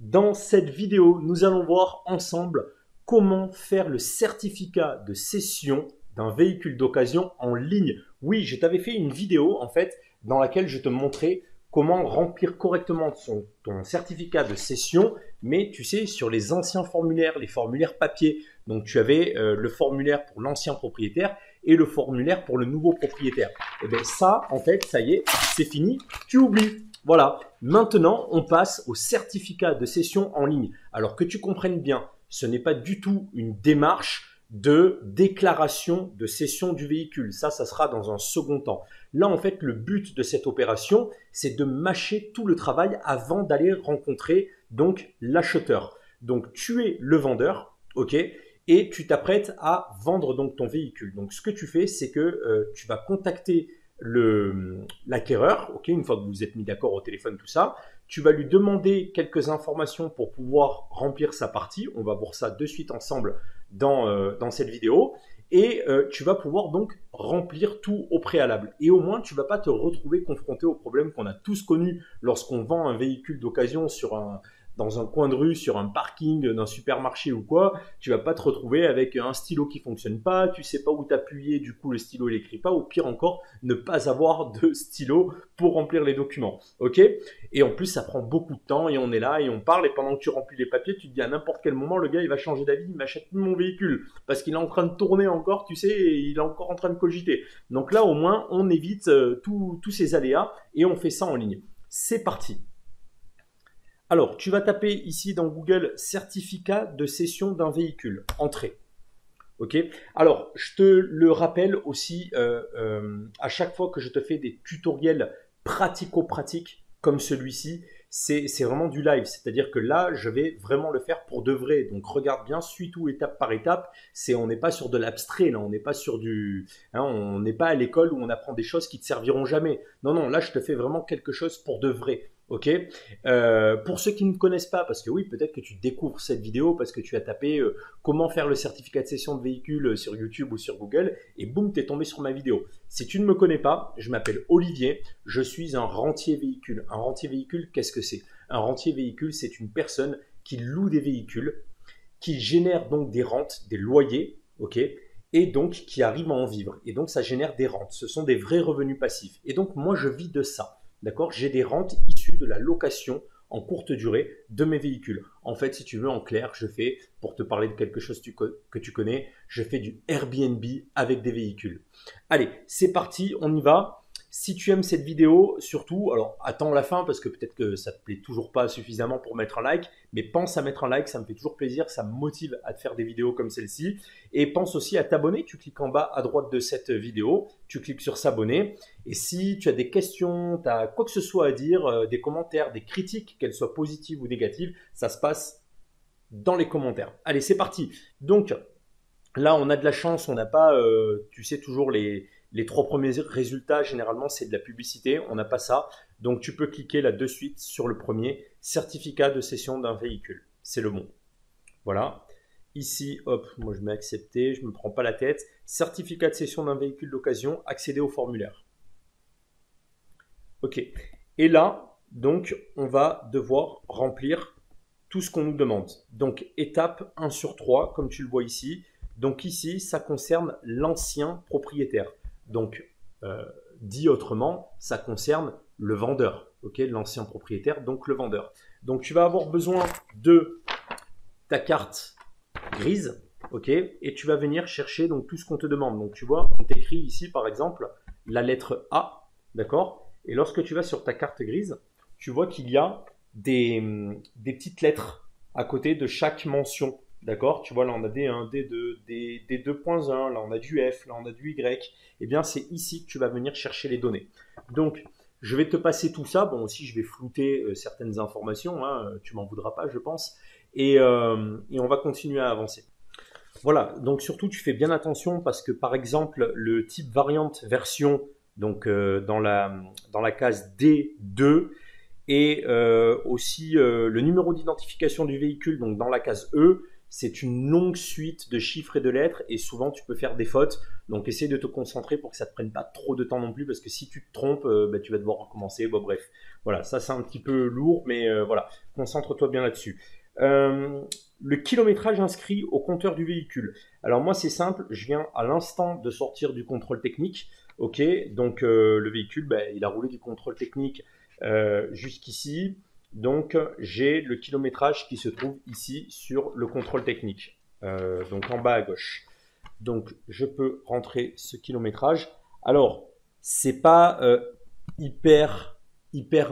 Dans cette vidéo, nous allons voir ensemble comment faire le certificat de cession d'un véhicule d'occasion en ligne. Oui, je t'avais fait une vidéo en fait dans laquelle je te montrais comment remplir correctement ton certificat de cession, mais tu sais, sur les anciens formulaires, les formulaires papier. Donc tu avais le formulaire pour l'ancien propriétaire et le formulaire pour le nouveau propriétaire. Et bien ça, en fait, ça y est, c'est fini, tu oublies. Voilà, maintenant on passe au certificat de cession en ligne. Alors que tu comprennes bien, ce n'est pas du tout une démarche de déclaration de cession du véhicule. Ça sera dans un second temps. Là, en fait, le but de cette opération, c'est de mâcher tout le travail avant d'aller rencontrer donc l'acheteur. Donc, tu es le vendeur, ok, et tu t'apprêtes à vendre donc ton véhicule. Donc, ce que tu fais, c'est que tu vas contacter l'acquéreur, ok, une fois que vous vous êtes mis d'accord au téléphone, tout ça, tu vas lui demander quelques informations pour pouvoir remplir sa partie. On va voir ça de suite ensemble dans cette vidéo. Et tu vas pouvoir donc remplir tout au préalable. Et au moins, tu ne vas pas te retrouver confronté au problème qu'on a tous connu lorsqu'on vend un véhicule d'occasion dans un coin de rue, sur un parking d'un supermarché ou quoi. Tu vas pas te retrouver avec un stylo qui fonctionne pas, tu sais pas où t'appuyer, du coup le stylo n'écrit pas, ou pire encore, ne pas avoir de stylo pour remplir les documents. Ok? Et en plus, ça prend beaucoup de temps et on est là et on parle et pendant que tu remplis les papiers, tu te dis à n'importe quel moment, le gars il va changer d'avis, il m'achète plus mon véhicule parce qu'il est en train de tourner encore, tu sais, et il est encore en train de cogiter. Donc là, au moins, on évite tous ces aléas et on fait ça en ligne. C'est parti. Alors, tu vas taper ici dans Google certificat de cession d'un véhicule. Entrée. Ok. Alors, je te le rappelle aussi à chaque fois que je te fais des tutoriels pratico-pratiques comme celui-ci, c'est vraiment du live. C'est-à-dire que là, je vais vraiment le faire pour de vrai. Donc, regarde bien, suis tout étape par étape. On n'est pas sur de l'abstrait, là. On n'est pas sur on n'est pas à l'école où on apprend des choses qui te serviront jamais. Non, non, là, je te fais vraiment quelque chose pour de vrai. Ok. Pour ceux qui ne connaissent pas, parce que oui, peut-être que tu découvres cette vidéo parce que tu as tapé comment faire le certificat de cession de véhicule sur YouTube ou sur Google et boum, tu es tombé sur ma vidéo. Si tu ne me connais pas, je m'appelle Olivier, je suis un rentier véhicule. Un rentier véhicule, qu'est-ce que c'est? Un rentier véhicule, c'est une personne qui loue des véhicules, qui génère donc des rentes, des loyers, ok, et donc qui arrive à en vivre. Et donc ça génère des rentes. Ce sont des vrais revenus passifs. Et donc moi, je vis de ça. D'accord? J'ai des rentes issues de la location en courte durée de mes véhicules. En fait, si tu veux, en clair, je fais, pour te parler de quelque chose que tu connais, je fais du Airbnb avec des véhicules. Allez, c'est parti, on y va. Si tu aimes cette vidéo, surtout, alors attends la fin parce que peut-être que ça te plaît toujours pas suffisamment pour mettre un like, mais pense à mettre un like, ça me fait toujours plaisir, ça me motive à te faire des vidéos comme celle-ci. Et pense aussi à t'abonner, tu cliques en bas à droite de cette vidéo, tu cliques sur s'abonner. Et si tu as des questions, tu as quoi que ce soit à dire, des commentaires, des critiques, qu'elles soient positives ou négatives, ça se passe dans les commentaires. Allez, c'est parti. Donc là, on a de la chance, on n'a pas, tu sais, toujours les 3 premiers résultats, généralement, c'est de la publicité. On n'a pas ça. Donc, tu peux cliquer là de suite sur le premier, certificat de cession d'un véhicule. C'est le bon. Voilà. Ici, hop, moi je mets accepter, je ne me prends pas la tête. Certificat de cession d'un véhicule d'occasion, accéder au formulaire. Ok. Et là, donc, on va devoir remplir tout ce qu'on nous demande. Donc, étape 1 sur 3, comme tu le vois ici. Donc ici, ça concerne l'ancien propriétaire. Donc, dit autrement, ça concerne le vendeur, ok, l'ancien propriétaire, donc le vendeur. Donc, tu vas avoir besoin de ta carte grise, ok, et tu vas venir chercher donc tout ce qu'on te demande. Donc, tu vois, on t'écrit ici, par exemple, la lettre A, d'accord. Et lorsque tu vas sur ta carte grise, tu vois qu'il y a des petites lettres à côté de chaque mention. D'accord? Tu vois, là, on a D1, D2, D2.1, là, on a du F, là, on a du Y. Eh bien, c'est ici que tu vas venir chercher les données. Donc, je vais te passer tout ça. Bon, aussi, je vais flouter certaines informations. Hein, tu m'en voudras pas, je pense. Et on va continuer à avancer. Voilà. Donc, surtout, tu fais bien attention parce que, par exemple, le type variante version, donc dans la case D2, et aussi le numéro d'identification du véhicule, donc dans la case E, c'est une longue suite de chiffres et de lettres et souvent tu peux faire des fautes. Donc essaie de te concentrer pour que ça ne te prenne pas trop de temps non plus parce que si tu te trompes, tu vas devoir recommencer. Bon, bref, voilà, ça c'est un petit peu lourd, mais voilà, concentre-toi bien là-dessus. Le kilométrage inscrit au compteur du véhicule. Alors moi c'est simple, je viens à l'instant de sortir du contrôle technique. Ok, donc le véhicule, il a roulé du contrôle technique jusqu'ici. Donc j'ai le kilométrage qui se trouve ici sur le contrôle technique, donc en bas à gauche. Donc je peux rentrer ce kilométrage. Alors c'est pas hyper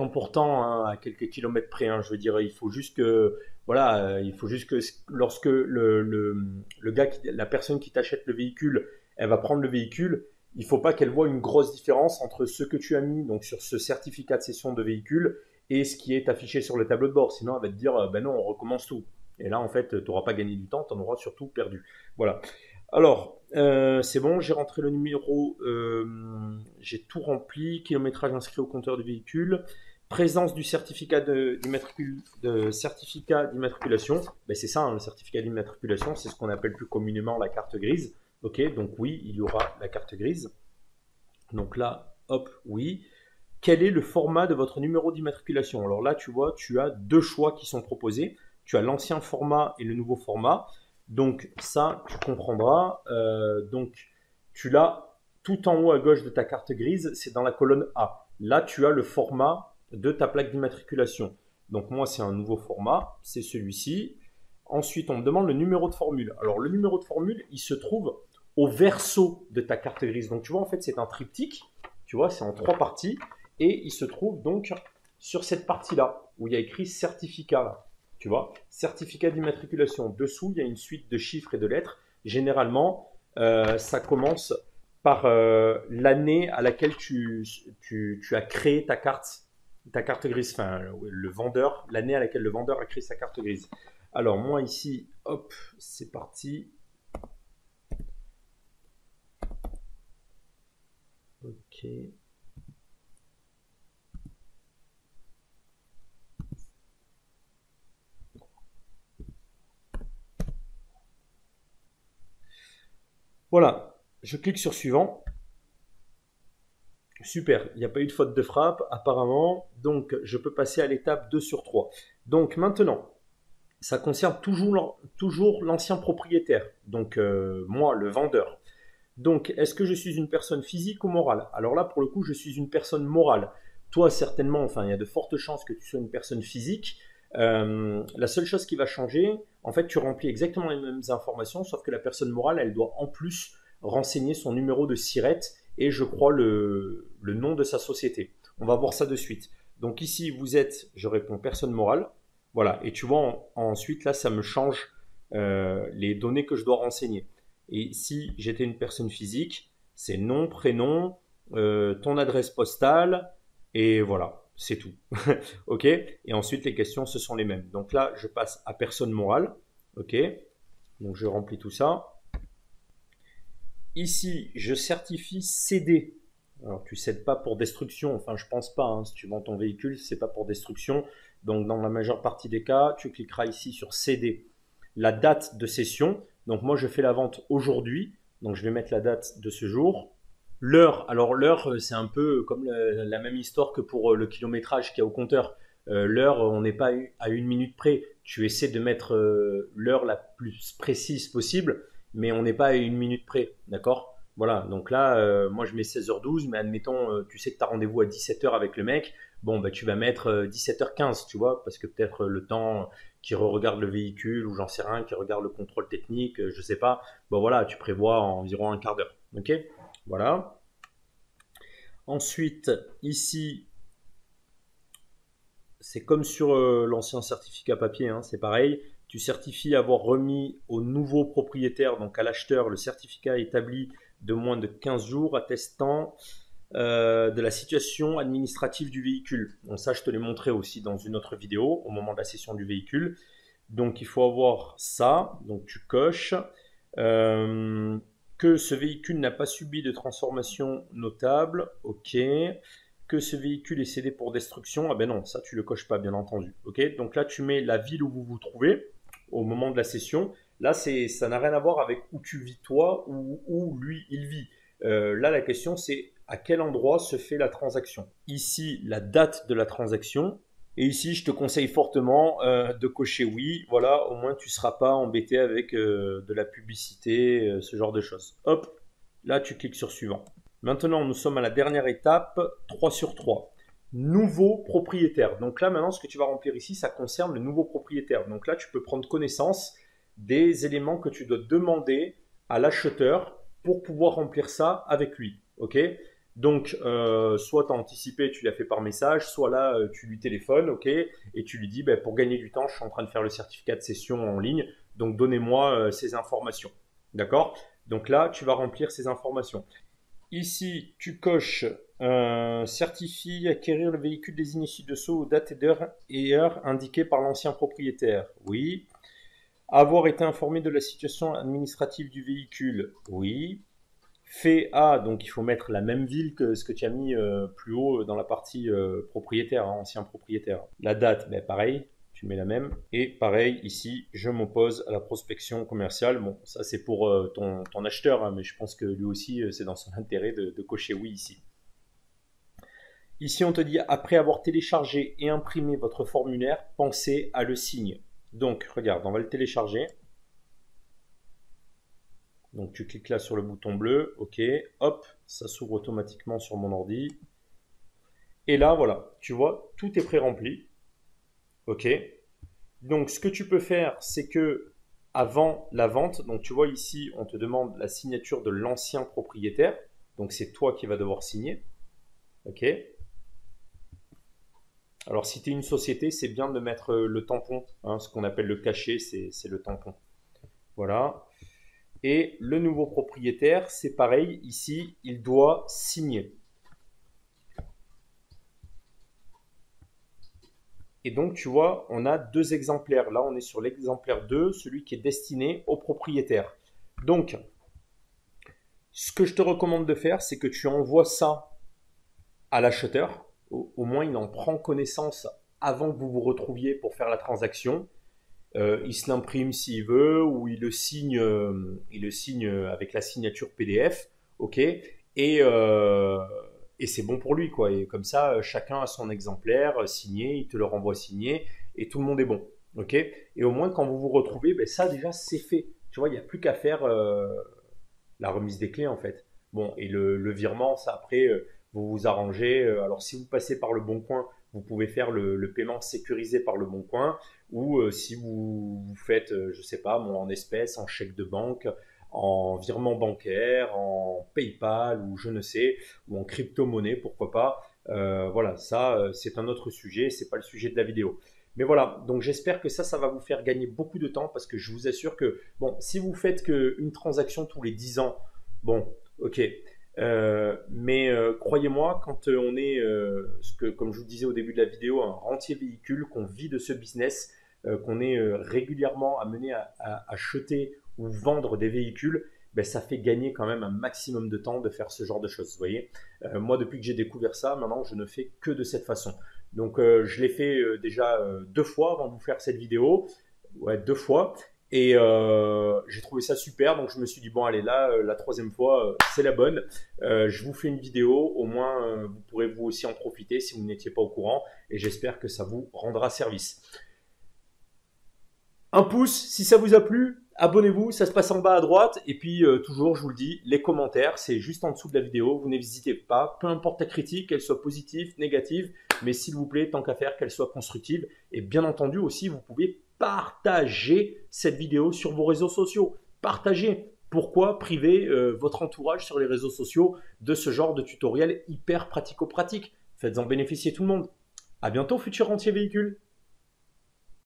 important hein, à quelques kilomètres près. Hein, je veux dire, il faut juste que voilà, il faut juste que lorsque le gars, la personne qui t'achète le véhicule, elle va prendre le véhicule. Il faut pas qu'elle voie une grosse différence entre ce que tu as mis donc sur ce certificat de cession de véhicule et ce qui est affiché sur le tableau de bord. Sinon, elle va te dire, ben non, on recommence tout. Et là, en fait, tu n'auras pas gagné du temps, tu en auras surtout perdu. Voilà. Alors, c'est bon, j'ai rentré le numéro, j'ai tout rempli, kilométrage inscrit au compteur du véhicule, présence du certificat d'immatriculation. Ben, c'est ça, hein, le certificat d'immatriculation, c'est ce qu'on appelle plus communément la carte grise. Ok, donc oui, il y aura la carte grise. Donc là, hop, oui. Quel est le format de votre numéro d'immatriculation? Alors là, tu vois, tu as deux choix qui sont proposés. Tu as l'ancien format et le nouveau format. Donc ça, tu comprendras. Donc tu l'as tout en haut à gauche de ta carte grise, c'est dans la colonne A. Là, tu as le format de ta plaque d'immatriculation. Donc moi, c'est un nouveau format, c'est celui-ci. Ensuite, on me demande le numéro de formule. Alors le numéro de formule, il se trouve au verso de ta carte grise. Donc tu vois, en fait, c'est un triptyque. Tu vois, c'est en trois parties. Et il se trouve donc sur cette partie-là, où il y a écrit certificat. Là. Tu vois, certificat d'immatriculation. Dessous, il y a une suite de chiffres et de lettres. Généralement, ça commence par l'année à laquelle tu as créé ta carte grise. Enfin, le vendeur, l'année à laquelle le vendeur a créé sa carte grise. Alors, moi ici, hop, c'est parti. Ok. Voilà, je clique sur suivant. Super, il n'y a pas eu de faute de frappe apparemment, donc je peux passer à l'étape 2 sur 3. Donc maintenant, ça concerne toujours l'ancien propriétaire, donc moi, le vendeur. Donc, est-ce que je suis une personne physique ou morale? Alors là, pour le coup, je suis une personne morale. Toi, certainement, enfin, il y a de fortes chances que tu sois une personne physique. La seule chose qui va changer, en fait, tu remplis exactement les mêmes informations, sauf que la personne morale, elle doit en plus renseigner son numéro de SIRET et je crois le nom de sa société. On va voir ça de suite. Donc ici, vous êtes, je réponds personne morale. Voilà, et tu vois, ensuite, là, ça me change les données que je dois renseigner. Et si j'étais une personne physique, c'est nom, prénom, ton adresse postale, et voilà, c'est tout. Ok? Et ensuite, les questions, ce sont les mêmes. Donc là, je passe à personne morale. Ok? Donc je remplis tout ça. Ici, je certifie céder. Alors, tu cèdes pas pour destruction. Enfin, je pense pas. Hein. Si tu vends ton véhicule, c'est pas pour destruction. Donc, dans la majeure partie des cas, tu cliqueras ici sur céder la date de cession. Donc, moi, je fais la vente aujourd'hui. Donc, je vais mettre la date de ce jour. L'heure. Alors, l'heure, c'est un peu comme la même histoire que pour le kilométrage qu'il y a au compteur. L'heure, on n'est pas à une minute près. Tu essaies de mettre l'heure la plus précise possible, mais on n'est pas à une minute près, d'accord? Voilà, donc là, moi je mets 16h12, mais admettons, tu sais que tu as rendez-vous à 17h avec le mec, bon, bah, tu vas mettre 17h15, tu vois, parce que peut-être le temps qui regarde le véhicule, ou j'en sais rien, qui regarde le contrôle technique, je sais pas, bon voilà, tu prévois environ un quart d'heure, ok? Voilà. Ensuite, ici, c'est comme sur l'ancien certificat papier, hein, c'est pareil. Tu certifies avoir remis au nouveau propriétaire, donc à l'acheteur, le certificat établi de moins de 15 jours attestant de la situation administrative du véhicule. Donc ça, je te l'ai montré aussi dans une autre vidéo au moment de la cession du véhicule. Donc il faut avoir ça, donc tu coches. Que ce véhicule n'a pas subi de transformation notable, ok. Que ce véhicule est cédé pour destruction, ah ben non, ça tu le coches pas bien entendu, ok. Donc là tu mets la ville où vous vous trouvez au moment de la cession. Là, ça n'a rien à voir avec où tu vis toi ou où lui, il vit. Là, la question, c'est à quel endroit se fait la transaction. Ici, la date de la transaction. Et ici, je te conseille fortement de cocher oui. Voilà, au moins, tu ne seras pas embêté avec de la publicité, ce genre de choses. Hop, là, tu cliques sur suivant. Maintenant, nous sommes à la dernière étape, 3 sur 3. Nouveau propriétaire. Donc là, maintenant, ce que tu vas remplir ici, ça concerne le nouveau propriétaire. Donc là, tu peux prendre connaissance des éléments que tu dois demander à l'acheteur pour pouvoir remplir ça avec lui. Ok? Donc, soit tu as anticipé, tu l'as fait par message, soit là, tu lui téléphones, ok? Et tu lui dis, ben, pour gagner du temps, je suis en train de faire le certificat de cession en ligne, donc donnez-moi ces informations. D'accord? Donc là, tu vas remplir ces informations. Ici, tu coches certifie acquérir le véhicule désigné ci-dessous aux dates et heures indiquées par l'ancien propriétaire. Oui. Avoir été informé de la situation administrative du véhicule. Oui. Fait A, donc il faut mettre la même ville que ce que tu as mis plus haut dans la partie propriétaire, hein, ancien propriétaire. La date, ben pareil, tu mets la même. Et pareil, ici, je m'oppose à la prospection commerciale. Bon, ça c'est pour ton acheteur, hein, mais je pense que lui aussi, c'est dans son intérêt de cocher oui ici. Ici, on te dit, après avoir téléchargé et imprimé votre formulaire, pensez à le signer. Donc, regarde, on va le télécharger. Donc tu cliques là sur le bouton bleu, ok, hop, ça s'ouvre automatiquement sur mon ordi. Et là, voilà, tu vois, tout est pré-rempli. Ok. Donc ce que tu peux faire, c'est que avant la vente, donc tu vois ici, on te demande la signature de l'ancien propriétaire. Donc c'est toi qui vas devoir signer. Ok. Alors si tu es une société, c'est bien de mettre le tampon, hein, ce qu'on appelle le cachet, c'est le tampon. Voilà. Et le nouveau propriétaire, c'est pareil, ici, il doit signer. Et donc, tu vois, on a deux exemplaires. Là, on est sur l'exemplaire 2, celui qui est destiné au propriétaire. Donc, ce que je te recommande de faire, c'est que tu envoies ça à l'acheteur. Au moins, il en prend connaissance avant que vous vous retrouviez pour faire la transaction. Il se l'imprime s'il veut ou il le signe avec la signature PDF, ok, et c'est bon pour lui quoi. Et comme ça, chacun a son exemplaire signé, il te le renvoie signé et tout le monde est bon, ok. Et au moins quand vous vous retrouvez, ben, ça déjà c'est fait. Tu vois, il n'y a plus qu'à faire la remise des clés en fait. Bon, et le virement, ça après vous vous arrangez. Alors si vous passez par le Bon Coin, vous pouvez faire le paiement sécurisé par le Bon Coin. Ou si vous faites, je sais pas, en espèces, en chèque de banque, en virement bancaire, en PayPal ou je ne sais, ou en crypto-monnaie, pourquoi pas. Voilà, ça c'est un autre sujet, c'est pas le sujet de la vidéo. Mais voilà, donc j'espère que ça va vous faire gagner beaucoup de temps parce que je vous assure que, bon, si vous faites qu'une transaction tous les 10 ans, bon, ok, mais croyez-moi, quand on est, comme je vous disais au début de la vidéo, un rentier véhicule, qu'on vit de ce business, qu'on est régulièrement amené à acheter ou vendre des véhicules, ben, ça fait gagner quand même un maximum de temps de faire ce genre de choses. Vous voyez, moi, depuis que j'ai découvert ça, maintenant, je ne fais que de cette façon. Donc, je l'ai fait déjà 2 fois avant de vous faire cette vidéo. Ouais, 2 fois. Et j'ai trouvé ça super, donc je me suis dit, bon allez là, la 3e fois, c'est la bonne. Je vous fais une vidéo, au moins vous pourrez vous aussi en profiter si vous n'étiez pas au courant, et j'espère que ça vous rendra service. Un pouce si ça vous a plu, abonnez-vous, ça se passe en bas à droite, et puis toujours, je vous le dis, les commentaires, c'est juste en dessous de la vidéo, vous n'hésitez pas, peu importe la critique, qu'elle soit positive, négative, mais s'il vous plaît, tant qu'à faire, qu'elle soit constructive, et bien entendu aussi, vous pouvez partagez cette vidéo sur vos réseaux sociaux. Partagez. Pourquoi priver votre entourage sur les réseaux sociaux de ce genre de tutoriel hyper pratico-pratique? Faites-en bénéficier tout le monde. À bientôt, futur rentier véhicule.